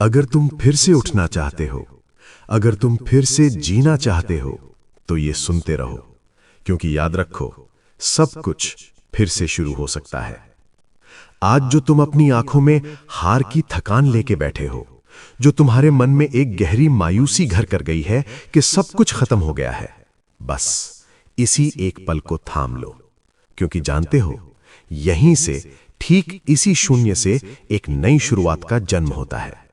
अगर तुम फिर से उठना चाहते हो, अगर तुम फिर से जीना चाहते हो, तो ये सुनते रहो, क्योंकि याद रखो, सब कुछ फिर से शुरू हो सकता है। आज जो तुम अपनी आंखों में हार की थकान लेके बैठे हो, जो तुम्हारे मन में एक गहरी मायूसी घर कर गई है कि सब कुछ खत्म हो गया है, बस इसी एक पल को थाम लो, क्योंकि जानते हो, यहीं से, ठीक इसी शून्य से एक नई शुरुआत का जन्म होता है।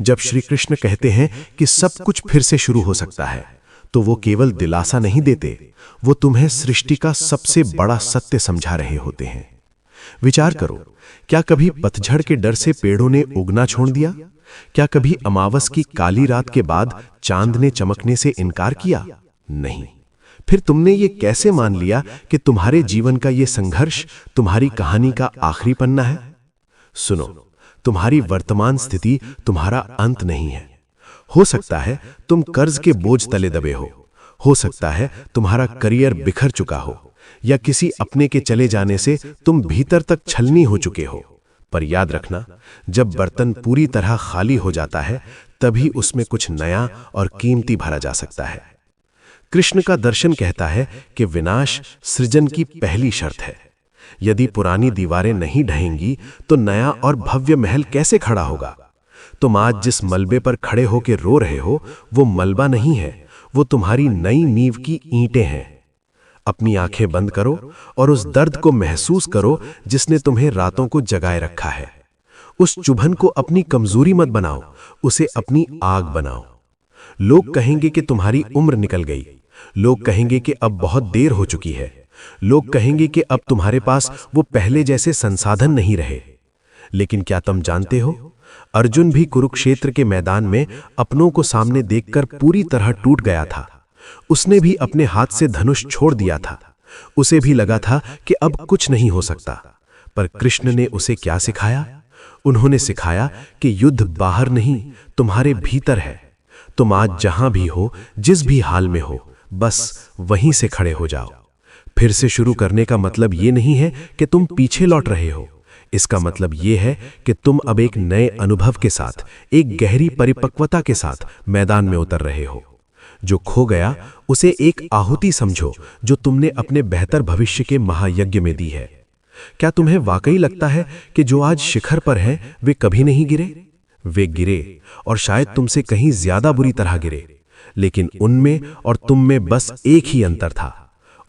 जब श्री कृष्ण कहते हैं कि सब कुछ फिर से शुरू हो सकता है, तो वो केवल दिलासा नहीं देते, वो तुम्हें सृष्टि का सबसे बड़ा सत्य समझा रहे होते हैं। विचार करो, क्या कभी पतझड़ के डर से पेड़ों ने उगना छोड़ दिया? क्या कभी अमावस की काली रात के बाद चांद ने चमकने से इनकार किया? नहीं। फिर तुमने ये कैसे मान लिया कि तुम्हारे जीवन का ये संघर्ष तुम्हारी कहानी का आखिरी पन्ना है? सुनो, तुम्हारी वर्तमान स्थिति तुम्हारा अंत नहीं है। हो सकता है तुम कर्ज के बोझ तले दबे हो सकता है तुम्हारा करियर बिखर चुका हो, या किसी अपने के चले जाने से तुम भीतर तक छलनी हो चुके हो। पर याद रखना, जब बर्तन पूरी तरह खाली हो जाता है, तभी उसमें कुछ नया और कीमती भरा जा सकता है। कृष्ण का दर्शन कहता है कि विनाश सृजन की पहली शर्त है। यदि पुरानी दीवारें नहीं ढहेंगी, तो नया और भव्य महल कैसे खड़ा होगा? तुम आज जिस मलबे पर खड़े होकर रो रहे हो, वो मलबा नहीं है, वो तुम्हारी नई नींव की ईंटें हैं। अपनी आंखें बंद करो और उस दर्द को महसूस करो जिसने तुम्हें रातों को जगाए रखा है। उस चुभन को अपनी कमजोरी मत बनाओ, उसे अपनी आग बनाओ। लोग कहेंगे कि तुम्हारी उम्र निकल गई, लोग कहेंगे कि अब बहुत देर हो चुकी है, लोग कहेंगे कि अब तुम्हारे पास वो पहले जैसे संसाधन नहीं रहे। लेकिन क्या तुम जानते हो, अर्जुन भी कुरुक्षेत्र के मैदान में अपनों को सामने देखकर पूरी तरह टूट गया था। उसने भी अपने हाथ से धनुष छोड़ दिया था। उसे भी लगा था कि अब कुछ नहीं हो सकता। पर कृष्ण ने उसे क्या सिखाया? उन्होंने सिखाया कि युद्ध बाहर नहीं, तुम्हारे भीतर है। तुम आज जहां भी हो, जिस भी हाल में हो, बस वहीं से खड़े हो जाओ। फिर से शुरू करने का मतलब ये नहीं है कि तुम पीछे लौट रहे हो। इसका मतलब ये है कि तुम अब एक नए अनुभव के साथ, एक गहरी परिपक्वता के साथ मैदान में उतर रहे हो। जो खो गया, उसे एक आहुति समझो जो तुमने अपने बेहतर भविष्य के महायज्ञ में दी है। क्या तुम्हें वाकई लगता है कि जो आज शिखर पर हैं, वे कभी नहीं गिरे? वे गिरे, और शायद तुमसे कहीं ज्यादा बुरी तरह गिरे। लेकिन उनमें और तुम में बस एक ही अंतर था,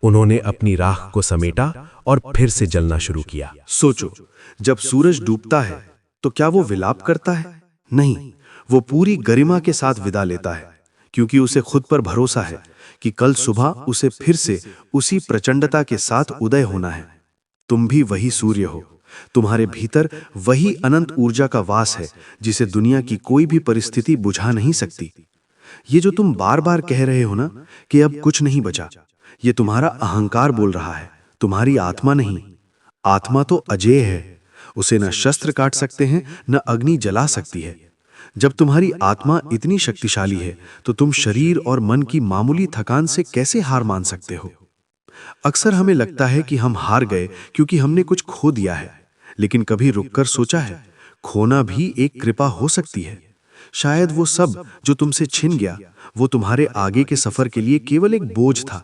उन्होंने अपनी राख को समेटा और फिर से जलना शुरू किया। सोचो, जब सूरज डूबता है तो क्या वो विलाप करता है? नहीं, वो पूरी गरिमा के साथ विदा लेता है, क्योंकि उसे खुद पर भरोसा है कि कल सुबह उसे फिर से उसी प्रचंडता के साथ उदय होना है। तुम भी वही सूर्य हो, तुम्हारे भीतर वही अनंत ऊर्जा का वास है जिसे दुनिया की कोई भी परिस्थिति बुझा नहीं सकती। ये जो तुम बार बार कह रहे हो ना कि अब कुछ नहीं बचा, ये तुम्हारा अहंकार बोल रहा है, तुम्हारी आत्मा नहीं। आत्मा तो अजेय है, उसे न शस्त्र काट सकते हैं, न अग्नि जला सकती है। जब तुम्हारी आत्मा इतनी शक्तिशाली है, तो तुम शरीर और मन की मामूली थकान से कैसे हार मान सकते हो? अक्सर हमें लगता है कि हम हार गए क्योंकि हमने कुछ खो दिया है, लेकिन कभी रुककर सोचा है, खोना भी एक कृपा हो सकती है। शायद वो सब जो तुमसे छिन गया, वो तुम्हारे आगे के सफर के लिए केवल एक बोझ था।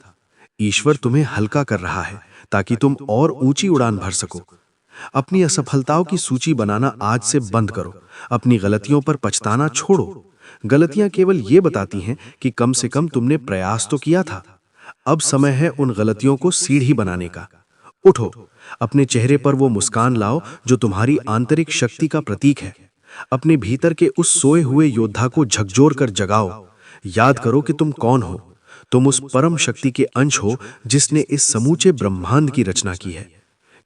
ईश्वर तुम्हें हल्का कर रहा है ताकि तुम और ऊंची उड़ान भर सको। अपनी असफलताओं की सूची बनाना आज से बंद करो। अपनी गलतियों पर पछताना छोड़ो। गलतियां केवल ये बताती हैं कि कम से कम तुमने प्रयास तो किया था। अब समय है उन गलतियों को सीढ़ी बनाने का। उठो, अपने चेहरे पर वो मुस्कान लाओ जो तुम्हारी आंतरिक शक्ति का प्रतीक है। अपने भीतर के उस सोए हुए योद्धा को झकझोर कर जगाओ। याद करो कि तुम कौन हो। तुम उस परम शक्ति के अंश हो जिसने इस समूचे ब्रह्मांड की रचना की है।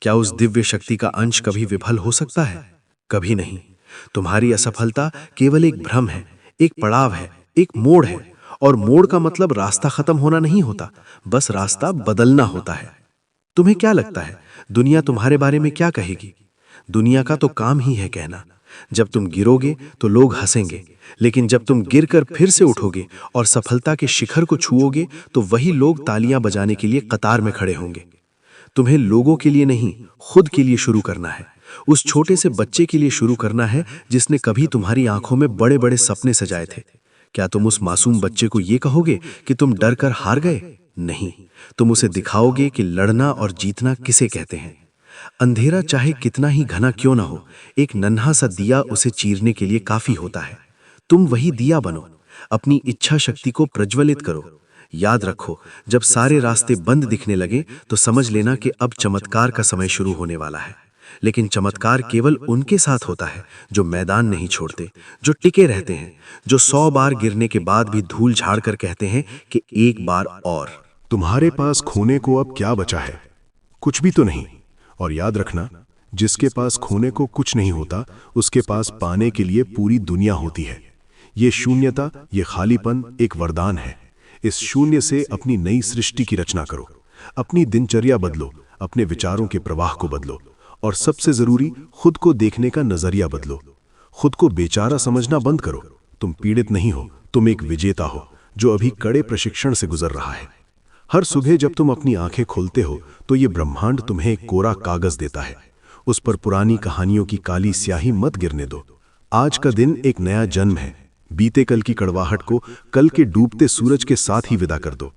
क्या उस दिव्य शक्ति का अंश कभी विफल हो सकता है? कभी नहीं। तुम्हारी असफलता केवल एक भ्रम है, एक पड़ाव है, एक मोड़ है। और मोड़ का मतलब रास्ता खत्म होना नहीं होता, बस रास्ता बदलना होता है। तुम्हें क्या लगता है दुनिया तुम्हारे बारे में क्या कहेगी? दुनिया का तो काम ही है कहना। जब तुम गिरोगे तो लोग हंसेंगे, लेकिन जब तुम गिरकर फिर से उठोगे और सफलता के शिखर को छुओगे, तो वही लोग तालियां बजाने के लिए कतार में खड़े होंगे। तुम्हें लोगों के लिए नहीं, खुद के लिए शुरू करना है। उस छोटे से बच्चे के लिए शुरू करना है जिसने कभी तुम्हारी आंखों में बड़े बड़े सपने सजाए थे। क्या तुम उस मासूम बच्चे को ये कहोगे कि तुम डर कर हार गए? नहीं, तुम उसे दिखाओगे कि लड़ना और जीतना किसे कहते हैं। अंधेरा चाहे कितना ही घना क्यों ना हो, एक नन्हा सा दिया उसे चीरने के लिए काफी होता है। तुम वही दिया बनो, अपनी इच्छा शक्ति को प्रज्वलित करो। याद रखो, जब सारे रास्ते बंद दिखने लगे तो समझ लेना कि अब चमत्कार का समय शुरू होने वाला है। लेकिन चमत्कार केवल उनके साथ होता है जो मैदान नहीं छोड़ते, जो टिके रहते हैं, जो 100 बार गिरने के बाद भी धूल झाड़ कर कहते हैं कि एक बार और। तुम्हारे पास खोने को अब क्या बचा है? कुछ भी तो नहीं। और याद रखना, जिसके पास खोने को कुछ नहीं होता, उसके पास पाने के लिए पूरी दुनिया होती है। ये शून्यता, ये खालीपन एक वरदान है। इस शून्य से अपनी नई सृष्टि की रचना करो। अपनी दिनचर्या बदलो, अपने विचारों के प्रवाह को बदलो, और सबसे जरूरी, खुद को देखने का नजरिया बदलो। खुद को बेचारा समझना बंद करो। तुम पीड़ित नहीं हो, तुम एक विजेता हो जो अभी कड़े प्रशिक्षण से गुजर रहा है। हर सुबह जब तुम अपनी आंखें खोलते हो तो ये ब्रह्मांड तुम्हें एक कोरा कागज देता है। उस पर पुरानी कहानियों की काली स्याही मत गिरने दो। आज का दिन एक नया जन्म है। बीते कल की कड़वाहट को कल के डूबते सूरज के साथ ही विदा कर दो।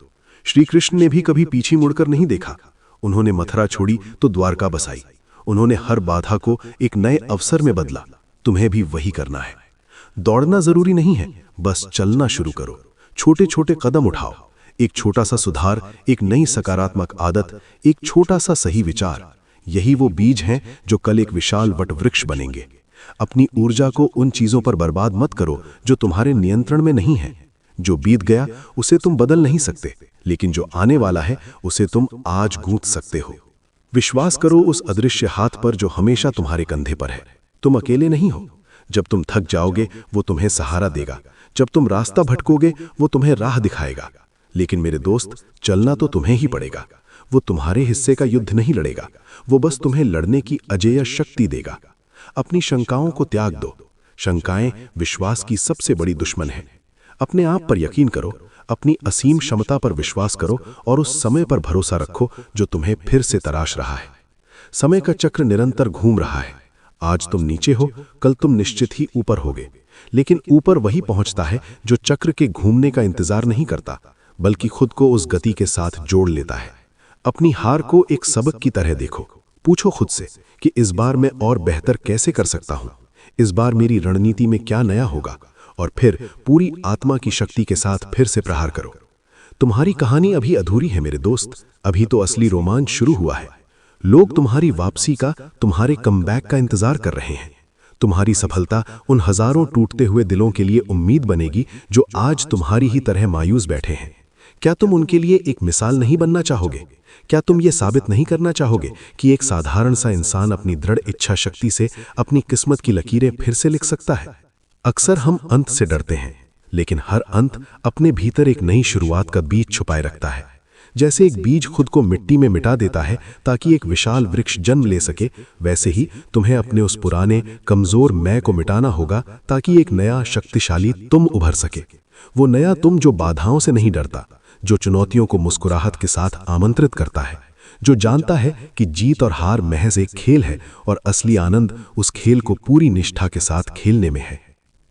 श्री कृष्ण ने भी कभी पीछे मुड़कर नहीं देखा। उन्होंने मथुरा छोड़ी तो द्वारका बसाई। उन्होंने हर बाधा को एक नए अवसर में बदला। तुम्हें भी वही करना है। दौड़ना जरूरी नहीं है, बस चलना शुरू करो। छोटे छोटे कदम उठाओ। एक छोटा सा सुधार, एक नई सकारात्मक आदत, एक छोटा सा सही विचार, यही वो बीज हैं जो कल एक विशाल वटवृक्ष बनेंगे। अपनी ऊर्जा को उन चीजों पर बर्बाद मत करो जो तुम्हारे नियंत्रण में नहीं है। जो बीत गया उसे तुम बदल नहीं सकते, लेकिन जो आने वाला है उसे तुम आज गूंथ सकते हो। विश्वास करो उस अदृश्य हाथ पर जो हमेशा तुम्हारे कंधे पर है। तुम अकेले नहीं हो। जब तुम थक जाओगे वो तुम्हें सहारा देगा। जब तुम रास्ता भटकोगे वो तुम्हें राह दिखाएगा। लेकिन मेरे दोस्त, चलना तो तुम्हें ही पड़ेगा। वो तुम्हारे हिस्से का युद्ध नहीं लड़ेगा, वो बस तुम्हें लड़ने की अजेय शक्ति देगा। अपनी शंकाओं को त्याग दो। शंकाएं विश्वास की सबसे बड़ी दुश्मन है। अपने आप पर यकीन करो, अपनी असीम क्षमता पर विश्वास करो और उस समय पर भरोसा रखो जो तुम्हें फिर से तराश रहा है। समय का चक्र निरंतर घूम रहा है। आज तुम नीचे हो, कल तुम निश्चित ही ऊपर होगे। लेकिन ऊपर वही पहुंचता है जो चक्र के घूमने का इंतजार नहीं करता, बल्कि खुद को उस गति के साथ जोड़ लेता है। अपनी हार को एक सबक की तरह देखो। पूछो खुद से कि इस बार मैं और बेहतर कैसे कर सकता हूं। इस बार मेरी रणनीति में क्या नया होगा, और फिर पूरी आत्मा की शक्ति के साथ फिर से प्रहार करो। तुम्हारी कहानी अभी अधूरी है मेरे दोस्त, अभी तो असली रोमांच शुरू हुआ है। लोग तुम्हारी वापसी का, तुम्हारे कमबैक का इंतजार कर रहे हैं। तुम्हारी सफलता उन हजारों टूटते हुए दिलों के लिए उम्मीद बनेगी जो आज तुम्हारी ही तरह मायूस बैठे हैं। क्या तुम उनके लिए एक मिसाल नहीं बनना चाहोगे? क्या तुम ये साबित नहीं करना चाहोगे कि एक साधारण सा इंसान अपनी दृढ़ इच्छा शक्ति से अपनी किस्मत की लकीरें फिर से लिख सकता है? अक्सर हम अंत से डरते हैं, लेकिन हर अंत अपने भीतर एक नई शुरुआत का बीज छुपाए रखता है। जैसे एक बीज खुद को मिट्टी में मिटा देता है ताकि एक विशाल वृक्ष जन्म ले सके, वैसे ही तुम्हें अपने उस पुराने कमजोर मैं को मिटाना होगा ताकि एक नया शक्तिशाली तुम उभर सके। वो नया तुम जो बाधाओं से नहीं डरता, जो चुनौतियों को मुस्कुराहट के साथ आमंत्रित करता है, जो जानता है कि जीत और हार महज एक खेल है और असली आनंद उस खेल को पूरी निष्ठा के साथ खेलने में है।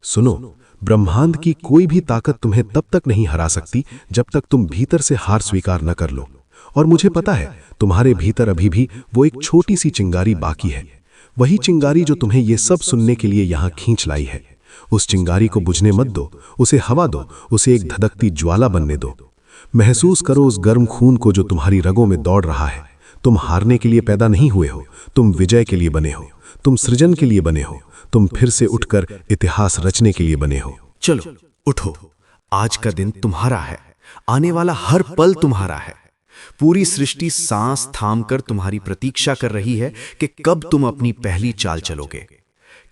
सुनो, ब्रह्मांड की कोई भी ताकत तुम्हें तब तक नहीं हरा सकती जब तक तुम भीतर से हार स्वीकार न कर लो। और मुझे पता है तुम्हारे भीतर अभी भी वो एक छोटी सी चिंगारी बाकी है, वही चिंगारी जो तुम्हें ये सब सुनने के लिए यहाँ खींच लाई है। उस चिंगारी को बुझने मत दो, उसे हवा दो, उसे एक धधकती ज्वाला बनने दो। महसूस करो उस गर्म खून को जो तुम्हारी रगों में दौड़ रहा है। तुम हारने के लिए पैदा नहीं हुए हो, तुम विजय के लिए बने हो, तुम सृजन के लिए बने हो, तुम फिर से उठकर इतिहास रचने के लिए बने हो। चलो उठो, आज का दिन तुम्हारा है, आने वाला हर पल तुम्हारा है। पूरी सृष्टि सांस थामकर तुम्हारी प्रतीक्षा कर रही है कि कब तुम अपनी पहली चाल चलोगे।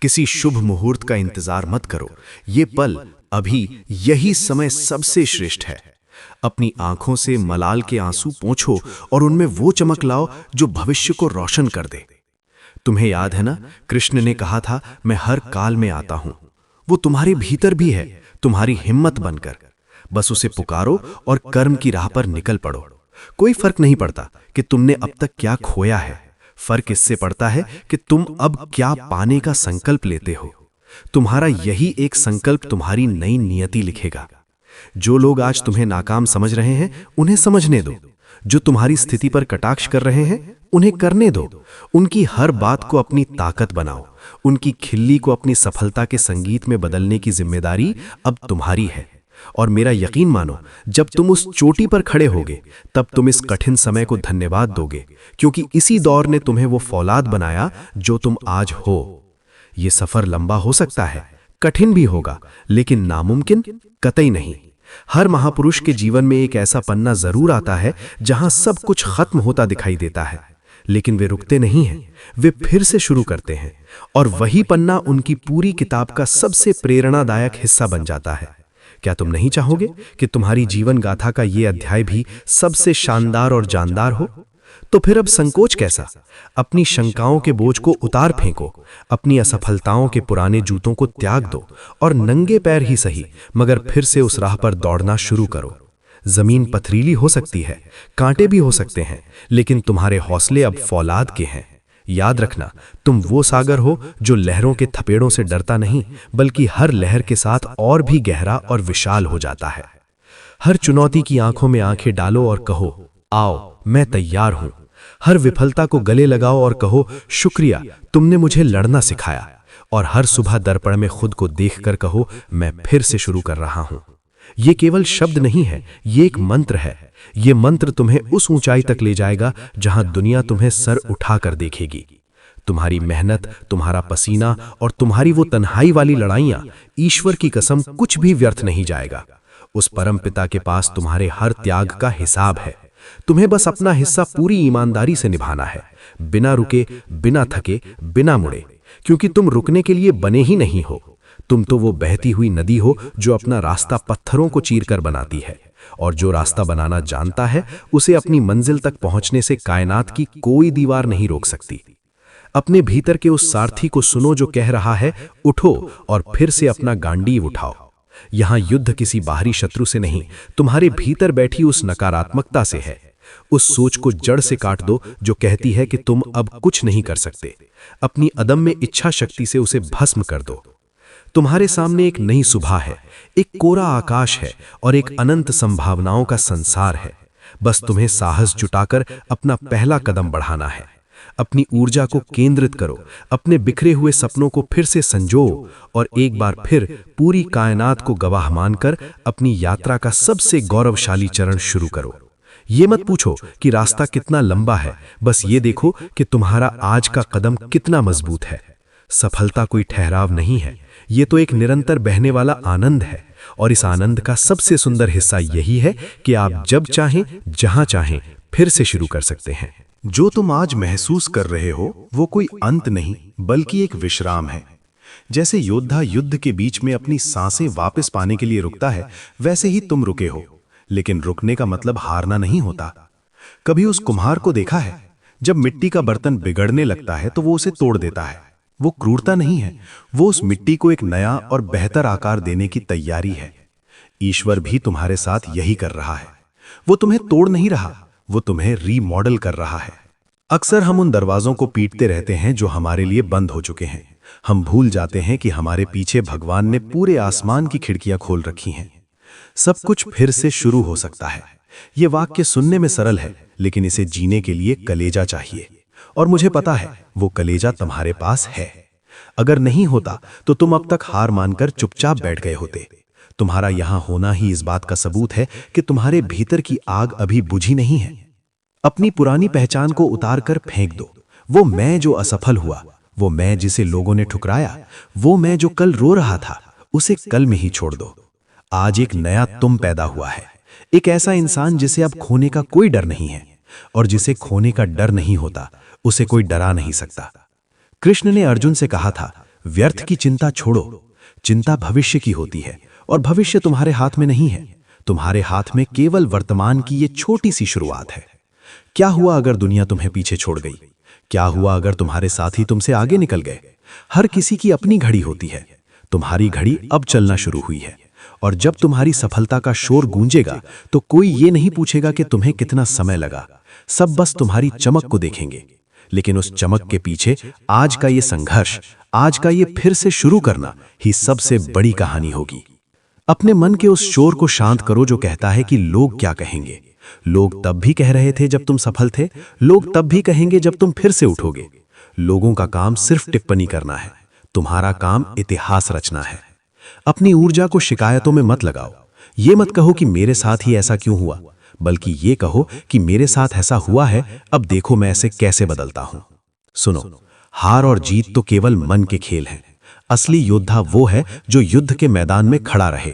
किसी शुभ मुहूर्त का इंतजार मत करो, ये पल अभी, यही समय सबसे श्रेष्ठ है। अपनी आंखों से मलाल के आंसू पोंछो और उनमें वो चमक लाओ जो भविष्य को रोशन कर दे। तुम्हें याद है ना, कृष्ण ने कहा था, मैं हर काल में आता हूं। वो तुम्हारे भीतर भी है, तुम्हारी हिम्मत बनकर। बस उसे पुकारो और कर्म की राह पर निकल पड़ो। कोई फर्क नहीं पड़ता कि तुमने अब तक क्या खोया है, फर्क इससे पड़ता है कि तुम अब क्या पाने का संकल्प लेते हो। तुम्हारा यही एक संकल्प तुम्हारी नई नियति लिखेगा। जो लोग आज तुम्हें नाकाम समझ रहे हैं उन्हें समझने दो, जो तुम्हारी स्थिति पर कटाक्ष कर रहे हैं उन्हें करने दो। उनकी हर बात को अपनी ताकत बनाओ, उनकी खिल्ली को अपनी सफलता के संगीत में बदलने की जिम्मेदारी अब तुम्हारी है। और मेरा यकीन मानो, जब तुम उस चोटी पर खड़े होगे तब तुम इस कठिन समय को धन्यवाद दोगे, क्योंकि इसी दौर ने तुम्हें वो फौलाद बनाया जो तुम आज हो। ये सफर लंबा हो सकता है, कठिन भी होगा, लेकिन नामुमकिन कतई नहीं। हर महापुरुष के जीवन में एक ऐसा पन्ना जरूर आता है जहां सब कुछ खत्म होता दिखाई देता है, लेकिन वे रुकते नहीं हैं, वे फिर से शुरू करते हैं। और वही पन्ना उनकी पूरी किताब का सबसे प्रेरणादायक हिस्सा बन जाता है। क्या तुम नहीं चाहोगे कि तुम्हारी जीवन गाथा का ये अध्याय भी सबसे शानदार और जानदार हो? तो फिर अब संकोच कैसा? अपनी शंकाओं के बोझ को उतार फेंको, अपनी असफलताओं के पुराने जूतों को त्याग दो और नंगे पैर ही सही मगर फिर से उस राह पर दौड़ना शुरू करो। जमीन पथरीली हो सकती है, कांटे भी हो सकते हैं, लेकिन तुम्हारे हौसले अब फौलाद के हैं। याद रखना, तुम वो सागर हो जो लहरों के थपेड़ों से डरता नहीं, बल्कि हर लहर के साथ और भी गहरा और विशाल हो जाता है। हर चुनौती की आंखों में आंखें डालो और कहो, आओ मैं तैयार हूं। हर विफलता को गले लगाओ और कहो, शुक्रिया, तुमने मुझे लड़ना सिखाया। और हर सुबह दर्पण में खुद को देखकर कहो, मैं फिर से शुरू कर रहा हूं। ये केवल शब्द नहीं है, ये एक मंत्र है। ये मंत्र तुम्हें उस ऊंचाई तक ले जाएगा जहां दुनिया तुम्हें सर उठाकर देखेगी। तुम्हारी मेहनत, तुम्हारा पसीना और तुम्हारी वो तन्हाई वाली लड़ाइयां, ईश्वर की कसम, कुछ भी व्यर्थ नहीं जाएगा। उस परम पिता के पास तुम्हारे हर त्याग का हिसाब है। तुम्हें बस अपना हिस्सा पूरी ईमानदारी से निभाना है, बिना रुके, बिना थके, बिना मुड़े, क्योंकि तुम रुकने के लिए बने ही नहीं हो। तुम तो वो बहती हुई नदी हो जो अपना रास्ता पत्थरों को चीरकर बनाती है, और जो रास्ता बनाना जानता है उसे अपनी मंजिल तक पहुंचने से कायनात की कोई दीवार नहीं रोक सकती। अपने भीतर के उस सारथी को सुनो जो कह रहा है, उठो और फिर से अपना गांडीव उठाओ। यहां युद्ध किसी बाहरी शत्रु से नहीं, तुम्हारे भीतर बैठी उस नकारात्मकता से है। उस सोच को जड़ से काट दो जो कहती है कि तुम अब कुछ नहीं कर सकते। अपनी अदम्य इच्छा शक्ति से उसे भस्म कर दो। तुम्हारे सामने एक नई सुबह है, एक कोरा आकाश है और एक अनंत संभावनाओं का संसार है। बस तुम्हें साहस जुटाकर अपना पहला कदम बढ़ाना है। अपनी ऊर्जा को केंद्रित करो, अपने बिखरे हुए सपनों को फिर से संजो और एक बार फिर पूरी कायनात को गवाह मानकर अपनी यात्रा का सबसे गौरवशाली चरण शुरू करो। ये मत पूछो कि रास्ता कितना लंबा है, बस ये देखो कि तुम्हारा आज का कदम कितना मजबूत है। सफलता कोई ठहराव नहीं है, ये तो एक निरंतर बहने वाला आनंद है। और इस आनंद का सबसे सुंदर हिस्सा यही है कि आप जब चाहें, जहां चाहें, फिर से शुरू कर सकते हैं। जो तुम आज महसूस कर रहे हो वो कोई अंत नहीं, बल्कि एक विश्राम है। जैसे योद्धा युद्ध के बीच में अपनी सांसें वापस पाने के लिए रुकता है, वैसे ही तुम रुके हो। लेकिन रुकने का मतलब हारना नहीं होता। कभी उस कुम्हार को देखा है? जब मिट्टी का बर्तन बिगड़ने लगता है तो वो उसे तोड़ देता है। वो क्रूरता नहीं है, वो उस मिट्टी को एक नया और बेहतर आकार देने की तैयारी है। ईश्वर भी तुम्हारे साथ यही कर रहा है। वो तुम्हें तोड़ नहीं रहा, वो तुम्हें रीमॉडल कर रहा है। अक्सर हम उन दरवाजों को पीटते रहते हैं जो हमारे लिए बंद हो चुके हैं। हम भूल जाते हैं कि हमारे पीछे भगवान ने पूरे आसमान की खिड़कियां खोल रखी हैं। सब कुछ फिर से शुरू हो सकता है। ये वाक्य सुनने में सरल है, लेकिन इसे जीने के लिए कलेजा चाहिए। और मुझे पता है वो कलेजा तुम्हारे पास है। अगर नहीं होता तो तुम अब तक हार मानकर चुपचाप बैठ गए होते। तुम्हारा यहां होना ही इस बात का सबूत है कि तुम्हारे भीतर की आग अभी बुझी नहीं है। अपनी पुरानी पहचान को उतार कर फेंक दो। वो मैं जो असफल हुआ, वो मैं जिसे लोगों ने ठुकराया, वो मैं जो कल रो रहा था, उसे कल में ही छोड़ दो। आज एक नया तुम पैदा हुआ है, एक ऐसा इंसान जिसे अब खोने का कोई डर नहीं है, और जिसे खोने का डर नहीं होता उसे कोई डरा नहीं सकता। कृष्ण ने अर्जुन से कहा था, व्यर्थ की चिंता छोड़ो, चिंता भविष्य की होती है और भविष्य तुम्हारे हाथ में नहीं है। तुम्हारे हाथ में केवल वर्तमान की ये छोटी सी शुरुआत है। क्या हुआ अगर दुनिया तुम्हें पीछे छोड़ गई? क्या हुआ अगर तुम्हारे साथी तुमसे आगे निकल गए? हर किसी की अपनी घड़ी होती है। तुम्हारी घड़ी अब चलना शुरू हुई है, और जब तुम्हारी सफलता का शोर गूंजेगा तो कोई ये नहीं पूछेगा कि तुम्हें कितना समय लगा। सब बस तुम्हारी चमक को देखेंगे। लेकिन उस चमक के पीछे आज का ये संघर्ष, आज का ये फिर से शुरू करना ही सबसे बड़ी कहानी होगी। अपने मन के उस शोर को शांत करो जो कहता है कि लोग क्या कहेंगे। लोग तब भी कह रहे थे जब तुम सफल थे, लोग तब भी कहेंगे जब तुम फिर से उठोगे। लोगों का काम सिर्फ टिप्पणी करना है, तुम्हारा काम इतिहास रचना है। अपनी ऊर्जा को शिकायतों में मत लगाओ। ये मत कहो कि मेरे साथ ही ऐसा क्यों हुआ, बल्कि ये कहो कि मेरे साथ ऐसा हुआ है, अब देखो मैं इसे कैसे बदलता हूं। सुनो, हार और जीत तो केवल मन के खेल हैं। असली योद्धा वो है जो युद्ध के मैदान में खड़ा रहे।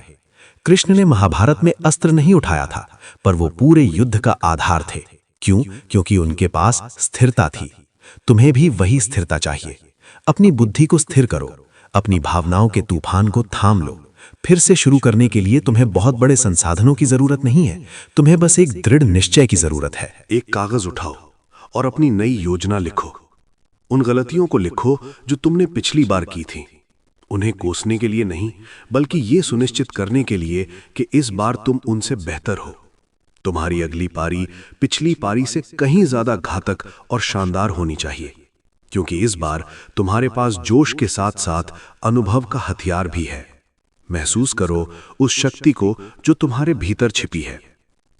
कृष्ण ने महाभारत में अस्त्र नहीं उठाया था, पर वो पूरे युद्ध का आधार थे। क्यों? क्योंकि उनके पास स्थिरता थी। तुम्हें भी वही स्थिरता चाहिए। अपनी बुद्धि को स्थिर करो, अपनी भावनाओं के तूफान को थाम लो। फिर से शुरू करने के लिए तुम्हें बहुत बड़े संसाधनों की जरूरत नहीं है, तुम्हें बस एक दृढ़ निश्चय की जरूरत है। एक कागज उठाओ और अपनी नई योजना लिखो। उन गलतियों को लिखो जो तुमने पिछली बार की थी। उन्हें कोसने के लिए नहीं, बल्कि ये सुनिश्चित करने के लिए कि इस बार तुम उनसे बेहतर हो। तुम्हारी अगली पारी पिछली पारी से कहीं ज्यादा घातक और शानदार होनी चाहिए, क्योंकि इस बार तुम्हारे पास जोश के साथ साथ अनुभव का हथियार भी है। महसूस करो उस शक्ति को जो तुम्हारे भीतर छिपी है।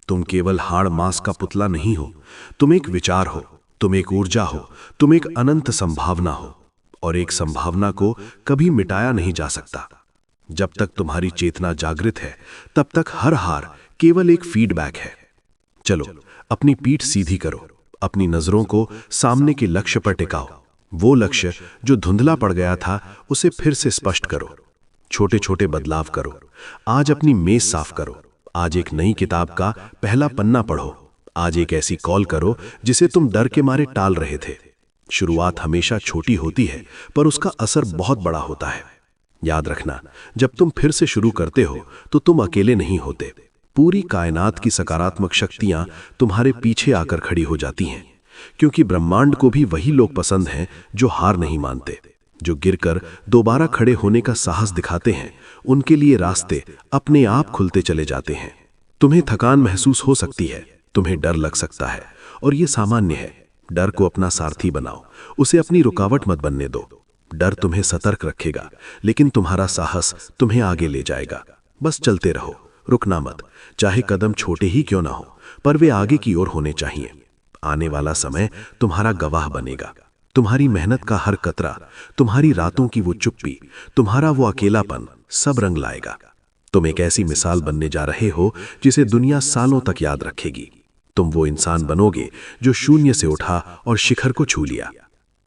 तुम केवल हाड़ मांस का पुतला नहीं हो, तुम एक विचार हो, तुम एक ऊर्जा हो, तुम एक अनंत संभावना हो, और एक संभावना को कभी मिटाया नहीं जा सकता। जब तक तुम्हारी चेतना जागृत है, तब तक हर हार केवल एक फीडबैक है। चलो, अपनी पीठ सीधी करो, अपनी नजरों को सामने के लक्ष्य पर टिकाओ। वो लक्ष्य जो धुंधला पड़ गया था, उसे फिर से स्पष्ट करो। छोटे छोटे बदलाव करो। आज अपनी मेज साफ करो। आज एक नई किताब का पहला पन्ना पढ़ो। आज एक ऐसी कॉल करो जिसे तुम डर के मारे टाल रहे थे। शुरुआत हमेशा छोटी होती है, पर उसका असर बहुत बड़ा होता है। याद रखना, जब तुम फिर से शुरू करते हो तो तुम अकेले नहीं होते। पूरी कायनात की सकारात्मक शक्तियां तुम्हारे पीछे आकर खड़ी हो जाती हैं, क्योंकि ब्रह्मांड को भी वही लोग पसंद हैं जो हार नहीं मानते, जो गिरकर दोबारा खड़े होने का साहस दिखाते हैं। उनके लिए रास्ते अपने आप खुलते चले जाते हैं। तुम्हें थकान महसूस हो सकती है, तुम्हें डर लग सकता है, और ये सामान्य है। डर को अपना सारथी बनाओ, उसे अपनी रुकावट मत बनने दो। डर तुम्हें सतर्क रखेगा, लेकिन तुम्हारा साहस तुम्हें आगे ले जाएगा। बस चलते रहो, रुकना मत। चाहे कदम छोटे ही क्यों ना हो, पर वे आगे की ओर होने चाहिए। आने वाला समय तुम्हारा गवाह बनेगा। तुम्हारी मेहनत का हर कतरा, तुम्हारी रातों की वो चुप्पी, तुम्हारा वो अकेलापन सब रंग लाएगा। तुम एक ऐसी मिसाल बनने जा रहे हो जिसे दुनिया सालों तक याद रखेगी। तुम वो इंसान बनोगे जो शून्य से उठा और शिखर को छू लिया।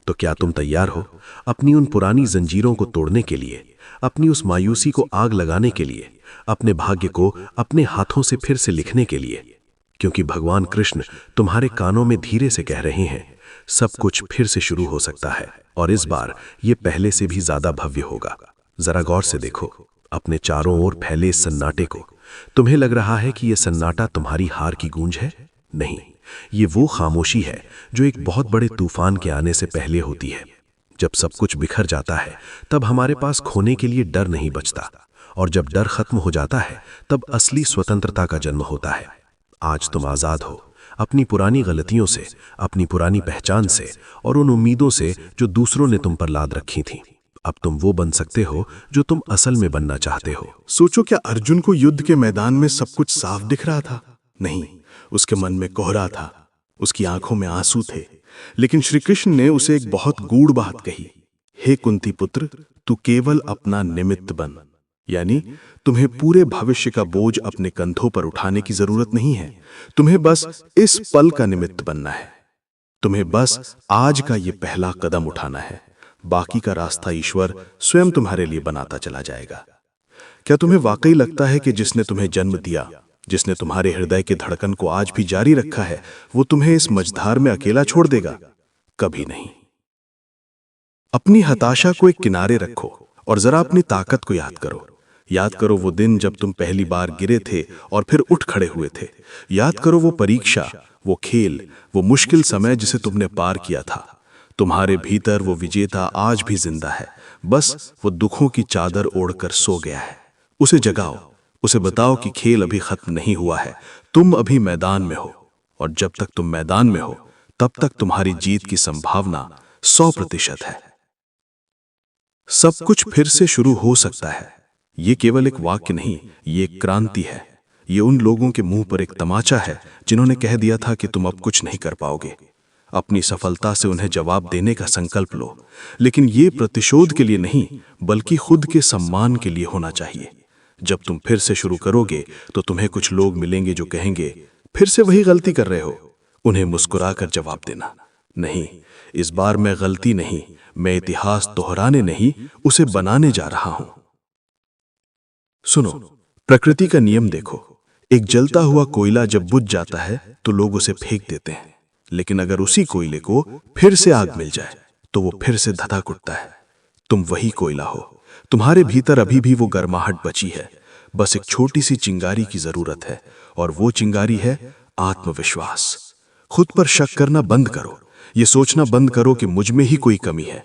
तो क्या तुम तैयार हो अपनी उन पुरानी जंजीरों को तोड़ने के लिए, अपनी उस मायूसी को आग लगाने के लिए, अपने भाग्य को अपने हाथों से फिर से लिखने के लिए? क्योंकि भगवान कृष्ण तुम्हारे कानों में धीरे से कह रहे हैं, सब कुछ फिर से शुरू हो सकता है, और इस बार ये पहले से भी ज्यादा भव्य होगा। जरा गौर से देखो अपने चारों ओर फैले इस सन्नाटे को। तुम्हें लग रहा है कि यह सन्नाटा तुम्हारी हार की गूंज है? नहीं, ये वो खामोशी है जो एक बहुत बड़े तूफान के आने से पहले होती है। जब सब कुछ बिखर जाता है, तब हमारे पास खोने के लिए डर नहीं बचता, और जब डर खत्म हो जाता है, तब असली स्वतंत्रता का जन्म होता है। आज तुम आजाद हो, अपनी पुरानी गलतियों से, अपनी पुरानी पहचान से, और उन उम्मीदों से जो दूसरों ने तुम पर लाद रखी थीं। अब तुम वो बन सकते हो जो तुम असल में बनना चाहते हो। सोचो, क्या अर्जुन को युद्ध के मैदान में सब कुछ साफ दिख रहा था? नहीं, उसके मन में कोहरा था, उसकी आंखों में आंसू थे। लेकिन श्री कृष्ण ने उसे एक बहुत गूढ़ बात कही, हे कुंती पुत्र, तू केवल अपना निमित्त बन। यानी तुम्हें पूरे भविष्य का बोझ अपने कंधों पर उठाने की जरूरत नहीं है। तुम्हें बस इस पल का निमित्त बनना है। तुम्हें बस आज का ये पहला कदम उठाना है। बाकी का रास्ता ईश्वर स्वयं तुम्हारे लिए बनाता चला जाएगा। क्या तुम्हें वाकई लगता है कि जिसने तुम्हें जन्म दिया, जिसने तुम्हारे हृदय के धड़कन को आज भी जारी रखा है, वो तुम्हें इस मझधार में अकेला छोड़ देगा? कभी नहीं। अपनी हताशा को एक किनारे रखो और जरा अपनी ताकत को याद करो। याद करो वो दिन जब तुम पहली बार गिरे थे और फिर उठ खड़े हुए थे। याद करो वो परीक्षा, वो खेल, वो मुश्किल समय जिसे तुमने पार किया था। तुम्हारे भीतर वो विजेता आज भी जिंदा है, बस वो दुखों की चादर ओढ़कर सो गया है। उसे जगाओ, उसे बताओ कि खेल अभी खत्म नहीं हुआ है, तुम अभी मैदान में हो, और जब तक तुम मैदान में हो, तब तक तुम्हारी जीत की संभावना 100% है। सब कुछ फिर से शुरू हो सकता है। ये केवल एक वाक्य नहीं, ये एक क्रांति है। ये उन लोगों के मुंह पर एक तमाचा है जिन्होंने कह दिया था कि तुम अब कुछ नहीं कर पाओगे। अपनी सफलता से उन्हें जवाब देने का संकल्प लो, लेकिन ये प्रतिशोध के लिए नहीं, बल्कि खुद के सम्मान के लिए होना चाहिए। जब तुम फिर से शुरू करोगे तो तुम्हें कुछ लोग मिलेंगे जो कहेंगे, फिर से वही गलती कर रहे हो। उन्हें मुस्कुराकर जवाब देना, नहीं, इस बार मैं गलती नहीं, मैं इतिहास दोहराने नहीं, उसे बनाने जा रहा हूं। सुनो, प्रकृति का नियम देखो। एक जलता हुआ कोयला जब बुझ जाता है तो लोग उसे फेंक देते हैं, लेकिन अगर उसी कोयले को फिर से आग मिल जाए तो वो फिर से धधक उठता है। तुम वही कोयला हो। तुम्हारे भीतर अभी भी वो गर्माहट बची है। बस एक छोटी सी चिंगारी की जरूरत है, और वो चिंगारी है आत्मविश्वास। खुद पर शक करना बंद करो। ये सोचना बंद करो कि मुझ में ही कोई कमी है।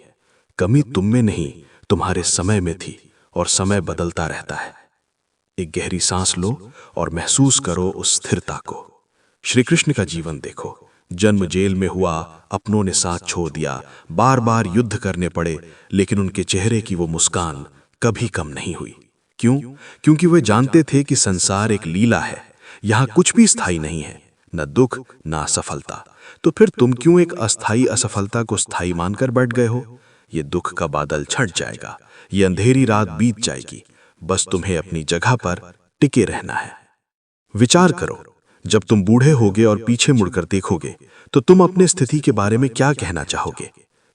कमी तुम में नहीं, तुम्हारे समय में थी, और समय बदलता रहता है। एक गहरी सांस लो और महसूस करो उस स्थिरता को। श्री कृष्ण का जीवन देखो। जन्म जेल में हुआ, अपनों ने साथ छोड़ दिया, बार बार युद्ध करने पड़े, लेकिन उनके चेहरे की वो मुस्कान कभी कम नहीं हुई। क्यों? क्योंकि वे जानते थे कि संसार एक लीला है। यहां कुछ भी स्थायी नहीं है, न दुख न असफलता। तो फिर तुम क्यों एक अस्थायी असफलता को स्थायी मानकर बैठ गए हो? ये दुख का बादल छट जाएगा, ये अंधेरी रात बीत जाएगी। बस तुम्हें अपनी जगह पर टिके रहना है। विचार करो, जब तुम बूढ़े होगे और पीछे मुड़कर देखोगे तो तुम अपने स्थिति के बारे में क्या कहना चाहोगे?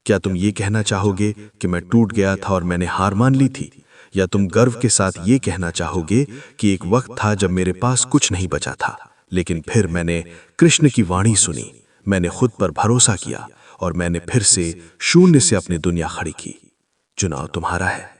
क्या तुम ये कहना चाहोगे कि मैं टूट गया था और मैंने हार मान ली थी? या तुम गर्व के साथ ये कहना चाहोगे कि एक वक्त था जब मेरे पास कुछ नहीं बचा था, लेकिन फिर मैंने कृष्ण की वाणी सुनी, मैंने खुद पर भरोसा किया और मैंने फिर से शून्य से अपनी दुनिया खड़ी की? चुनाव तुम्हारा है।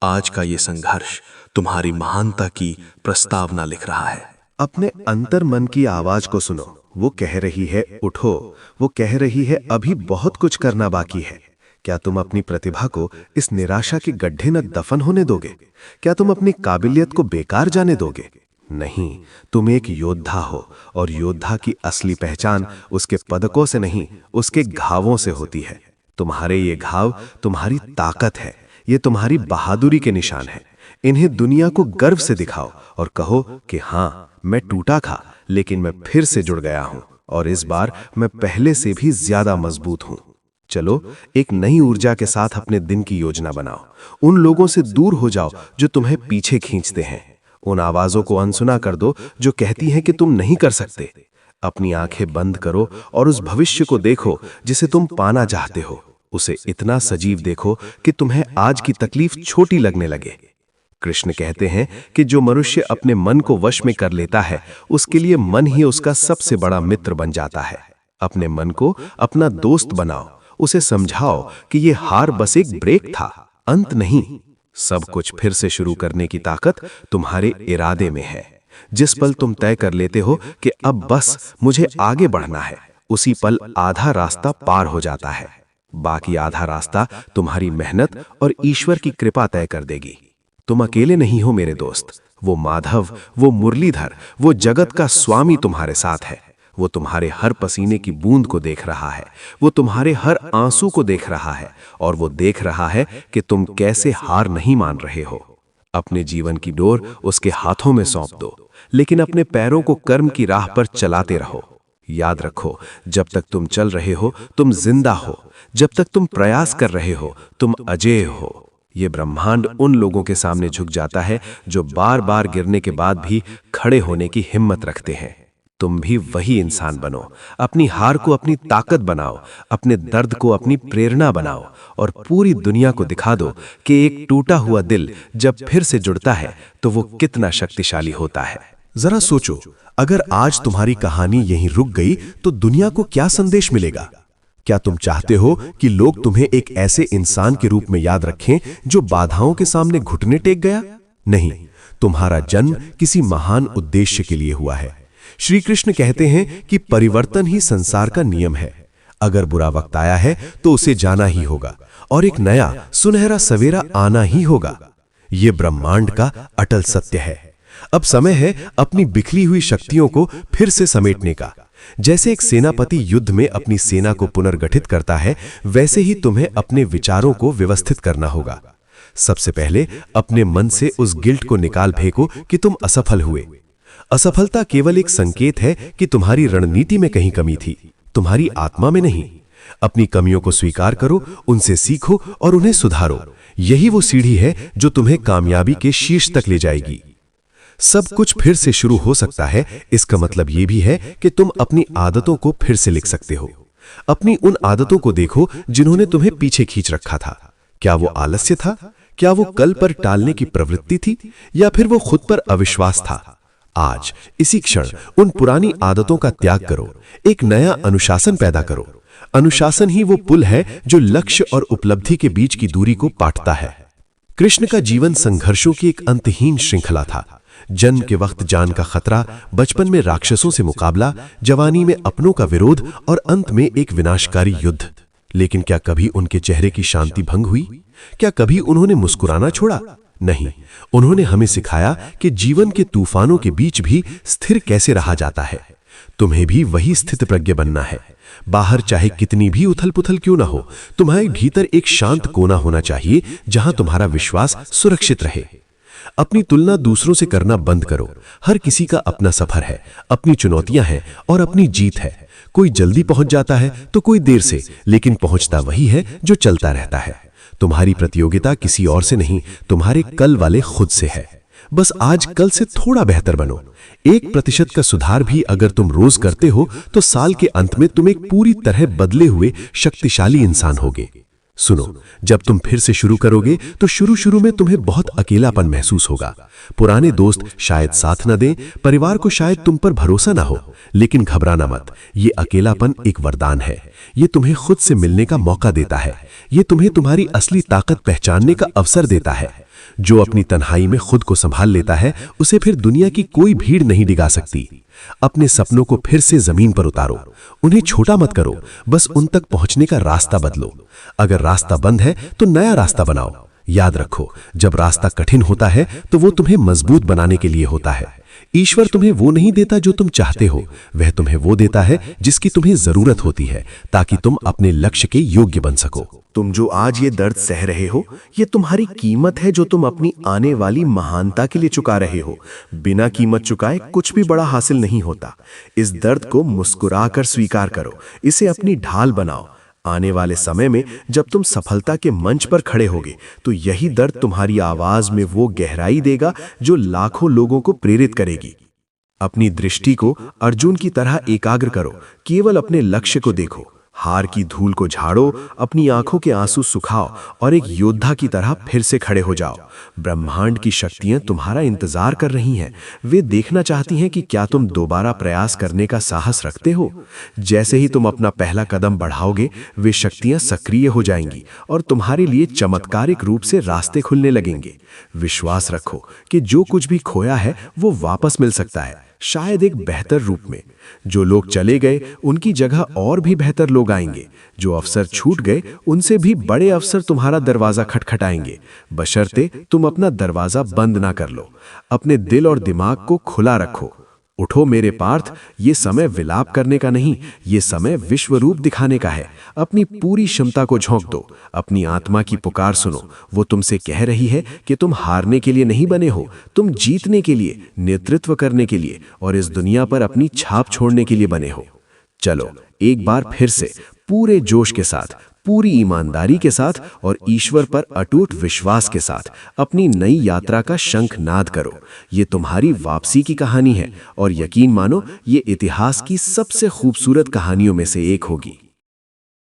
आज का ये संघर्ष तुम्हारी महानता की प्रस्तावना लिख रहा है। अपने अंतर मन की आवाज को सुनो। वो कह रही है उठो, वो कह रही है अभी बहुत कुछ करना बाकी है। क्या तुम अपनी प्रतिभा को इस निराशा के गड्ढे न दफन होने दोगे? क्या तुम अपनी काबिलियत को बेकार जाने दोगे? नहीं, तुम एक योद्धा हो, और योद्धा की असली पहचान उसके पदकों से नहीं, उसके घावों से होती है। तुम्हारे ये घाव तुम्हारी ताकत है, ये तुम्हारी बहादुरी के निशान है। इन्हें दुनिया को गर्व से दिखाओ और कहो कि हाँ, मैं टूटा था, लेकिन मैं फिर से जुड़ गया हूं, और इस बार मैं पहले से भी ज्यादा मजबूत हूं। चलो, एक नई ऊर्जा के साथ अपने दिन की योजना बनाओ। उन लोगों से दूर हो जाओ जो तुम्हें पीछे खींचते हैं। उन आवाजों को अनसुना कर दो जो कहती हैं कि तुम नहीं कर सकते। अपनी आंखें बंद करो और उस भविष्य को देखो जिसे तुम पाना चाहते हो। उसे इतना सजीव देखो कि तुम्हें आज की तकलीफ छोटी लगने लगे। कृष्ण कहते हैं कि जो मनुष्य अपने मन को वश में कर लेता है, उसके लिए मन ही उसका सबसे बड़ा मित्र बन जाता है। अपने मन को अपना दोस्त बनाओ। उसे समझाओ कि ये हार बस एक ब्रेक था, अंत नहीं। सब कुछ फिर से शुरू करने की ताकत तुम्हारे इरादे में है। जिस पल तुम तय कर लेते हो कि अब बस मुझे आगे बढ़ना है, उसी पल आधा रास्ता पार हो जाता है। बाकी आधा रास्ता तुम्हारी मेहनत और ईश्वर की कृपा तय कर देगी। तुम अकेले नहीं हो मेरे दोस्त। वो माधव, वो मुरलीधर, वो जगत का स्वामी तुम्हारे साथ है। वो तुम्हारे हर पसीने की बूंद को देख रहा है, वो तुम्हारे हर आंसू को देख रहा है, और वो देख रहा है कि तुम कैसे हार नहीं मान रहे हो। अपने जीवन की डोर उसके हाथों में सौंप दो, लेकिन अपने पैरों को कर्म की राह पर चलाते रहो। याद रखो, जब तक तुम चल रहे हो तुम जिंदा हो, जब तक तुम प्रयास कर रहे हो तुम अजेय हो। ये ब्रह्मांड उन लोगों के सामने झुक जाता है जो बार बार गिरने के बाद भी खड़े होने की हिम्मत रखते हैं। तुम भी वही इंसान बनो। अपनी हार को अपनी ताकत बनाओ, अपने दर्द को अपनी प्रेरणा बनाओ, और पूरी दुनिया को दिखा दो कि एक टूटा हुआ दिल जब फिर से जुड़ता है तो वो कितना शक्तिशाली होता है। जरा सोचो, अगर आज तुम्हारी कहानी यहीं रुक गई तो दुनिया को क्या संदेश मिलेगा? क्या तुम चाहते हो कि लोग तुम्हें एक ऐसे इंसान के रूप में याद रखें जो बाधाओं के सामने घुटने टेक गया? नहीं, तुम्हारा जन्म किसी महान उद्देश्य के लिए हुआ है। श्री कृष्ण कहते हैं कि परिवर्तन ही संसार का नियम है। अगर बुरा वक्त आया है तो उसे जाना ही होगा, और एक नया सुनहरा सवेरा आना ही होगा। यह ब्रह्मांड का अटल सत्य है। अब समय है अपनी बिखरी हुई शक्तियों को फिर से समेटने का। जैसे एक सेनापति युद्ध में अपनी सेना को पुनर्गठित करता है, वैसे ही तुम्हें अपने विचारों को व्यवस्थित करना होगा। सबसे पहले अपने मन से उस गिल्ट को निकाल फेंको कि तुम असफल हुए। असफलता केवल एक संकेत है कि तुम्हारी रणनीति में कहीं कमी थी, तुम्हारी आत्मा में नहीं। अपनी कमियों को स्वीकार करो, उनसे सीखो और उन्हें सुधारो। यही वो सीढ़ी है जो तुम्हें कामयाबी के शीर्ष तक ले जाएगी। सब कुछ फिर से शुरू हो सकता है, इसका मतलब यह भी है कि तुम अपनी आदतों को फिर से लिख सकते हो। अपनी उन आदतों को देखो जिन्होंने तुम्हें पीछे खींच रखा था। क्या वो आलस्य था? क्या वो कल पर टालने की प्रवृत्ति थी? या फिर वो खुद पर अविश्वास था? आज इसी क्षण उन पुरानी आदतों का त्याग करो, एक नया अनुशासन पैदा करो। अनुशासन ही वो पुल है जो लक्ष्य और उपलब्धि के बीच की दूरी को पाटता है। कृष्ण का जीवन संघर्षों की एक अंतहीन श्रृंखला था। जन्म के वक्त जान का खतरा, बचपन में राक्षसों से मुकाबला, जवानी में अपनों का विरोध और अंत में एक विनाशकारी युद्ध। लेकिन क्या कभी उनके चेहरे की शांति भंग हुई? क्या कभी उन्होंने मुस्कुराना छोड़ा? नहीं। उन्होंने हमें सिखाया कि जीवन के तूफानों के बीच भी स्थिर कैसे रहा जाता है। तुम्हें भी वही स्थित प्रज्ञ बनना है। बाहर चाहे कितनी भी उथल पुथल क्यों ना हो, तुम्हारे भीतर एक शांत कोना होना चाहिए जहां तुम्हारा विश्वास सुरक्षित रहे। अपनी तुलना दूसरों से करना बंद करो। हर किसी का अपना सफर है, अपनी चुनौतियां हैं और अपनी जीत है। कोई जल्दी पहुंच जाता है तो कोई देर से, लेकिन पहुंचता वही है जो चलता रहता है। तुम्हारी प्रतियोगिता किसी और से नहीं, तुम्हारे कल वाले खुद से है। बस आज कल से थोड़ा बेहतर बनो। 1% का सुधार भी अगर तुम रोज करते हो तो साल के अंत में तुम एक पूरी तरह बदले हुए शक्तिशाली इंसान होगे। सुनो, जब तुम फिर से शुरू करोगे तो शुरू में तुम्हें बहुत अकेलापन महसूस होगा। पुराने दोस्त शायद साथ न दें, परिवार को शायद तुम पर भरोसा ना हो, लेकिन घबराना मत। ये अकेलापन एक वरदान है। ये तुम्हें खुद से मिलने का मौका देता है। ये तुम्हें तुम्हारी असली ताकत पहचानने का अवसर देता है। जो अपनी तन्हाई में खुद को संभाल लेता है, उसे फिर दुनिया की कोई भीड़ नहीं डिगा सकती। अपने सपनों को फिर से जमीन पर उतारो। उन्हें छोटा मत करो, बस उन तक पहुंचने का रास्ता बदलो। अगर रास्ता बंद है तो नया रास्ता बनाओ। याद रखो, जब रास्ता कठिन होता है तो वो तुम्हें मजबूत बनाने के लिए होता है। ईश्वर तुम्हें वो नहीं देता जो तुम चाहते हो, वह तुम्हें वो देता है जिसकी तुम्हें जरूरत होती है, ताकि तुम अपने लक्ष्य के योग्य बन सको। तुम जो आज ये दर्द सह रहे हो, ये तुम्हारी कीमत है जो तुम अपनी आने वाली महानता के लिए चुका रहे हो। बिना कीमत चुकाए कुछ भी बड़ा हासिल नहीं होता। इस दर्द को मुस्कुराकर स्वीकार करो, इसे अपनी ढाल बनाओ। आने वाले समय में जब तुम सफलता के मंच पर खड़े होगे तो यही दर्द तुम्हारी आवाज में वो गहराई देगा जो लाखों लोगों को प्रेरित करेगी। अपनी दृष्टि को अर्जुन की तरह एकाग्र करो, केवल अपने लक्ष्य को देखो। हार की धूल को झाड़ो, अपनी आंखों के आंसू सुखाओ और एक योद्धा की तरह फिर से खड़े हो जाओ। ब्रह्मांड की शक्तियां तुम्हारा इंतजार कर रही हैं। वे देखना चाहती हैं कि क्या तुम दोबारा प्रयास करने का साहस रखते हो। जैसे ही तुम अपना पहला कदम बढ़ाओगे, वे शक्तियां सक्रिय हो जाएंगी और तुम्हारे लिए चमत्कारिक रूप से रास्ते खुलने लगेंगे। विश्वास रखो कि जो कुछ भी खोया है वो वापस मिल सकता है, शायद एक बेहतर रूप में। जो लोग चले गए उनकी जगह और भी बेहतर लोग आएंगे। जो अवसर छूट गए उनसे भी बड़े अवसर तुम्हारा दरवाजा खटखटाएंगे, बशर्ते तुम अपना दरवाजा बंद ना कर लो। अपने दिल और दिमाग को खुला रखो। उठो मेरे पार्थ, ये समय विलाप करने का नहीं, ये समय विश्व रूप दिखाने का है। अपनी पूरी क्षमता को झोंक दो। अपनी आत्मा की पुकार सुनो। वो तुमसे कह रही है कि तुम हारने के लिए नहीं बने हो, तुम जीतने के लिए, नेतृत्व करने के लिए और इस दुनिया पर अपनी छाप छोड़ने के लिए बने हो। चलो एक बार फिर से पूरे जोश के साथ, पूरी ईमानदारी के साथ और ईश्वर पर अटूट विश्वास के साथ अपनी नई यात्रा का शंखनाद करो। ये तुम्हारी वापसी की कहानी है और यकीन मानो ये इतिहास की सबसे खूबसूरत कहानियों में से एक होगी।